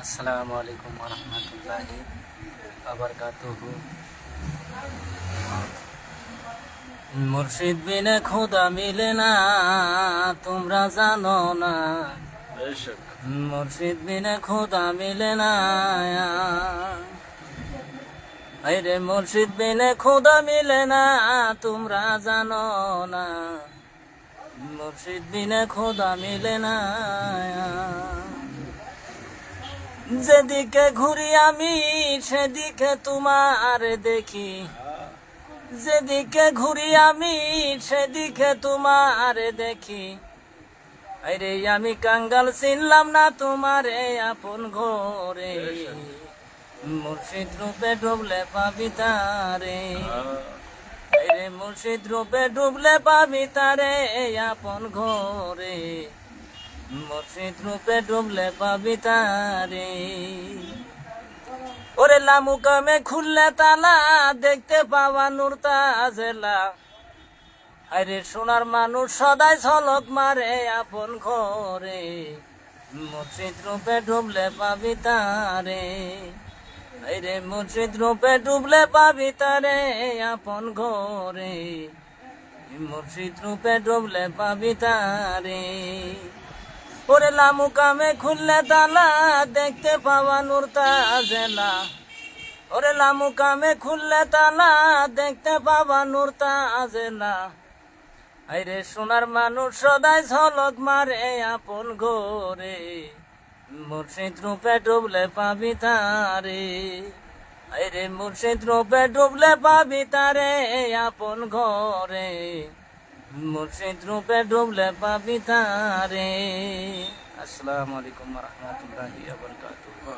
আসসালামু আলাইকুম ওয়া রাহমাতুল্লাহি ওয়া বারাকাতুহু। মুর্শিদ বিনে খোদা মিলে না, তোমরা জানো না। মুর্শিদ বিনে খোদা মিলে না। আরে মুর্শিদ বিনে খোদা মিলে না, তোমরা জানো না। মুর্শিদ বিনে খোদা মিলে না। যেদিকে ঘুরি আমি সেদিকে তোমার দেখি, যেদিকে ঘুরি আমি সেদিকে তোমার দেখি। আরে আমি কাঙ্গাল চিনলাম না তোমারে আপন ঘরে। মুর্শিদ রূপে ডুবলে পাবি তারে, আরে মুর্শিদ রূপে ডুবলে পাবি তারে আপন ঘরে। মুর্শিদ রূপে ডুবলে পাবি তারে। ওরে লামুকামে খুললে তালা, দেখতে পাওয়া নূর তাজেলা। আরে সোনার মানুষ সদাই ঝলক মারে আপন ঘরে। মুর্শিদ রূপে ডুবলে পাবি তারে, আরে মুর্শিদ রূপে ডুবলে পাবি তারে আপন ঘরে। মুর্শিদ রূপে ডুবলে পাবি তারে। ওরে লামুকামে খুললে তালা, দেখতে পাওয়া নূর তাজেলা। ওরে লামুকামে খুললে তালা, দেখতে পাওয়া নূর তাজেলা। আরে সোনার মানুষ সদাই ঝলক মারে আপন ঘরে। মুর্শিদ রূপে ডুবলে পাবি তারে, আরে মুর্শিদ রূপে ডুবলে পাবি তারে আপন ঘরে। মুর্শিদ রূপে ডুবলে পাবি তারে। আসসালামু আলাইকুম ওয়া রাহমাতুল্লাহি ওয়া বারাকাতুহু।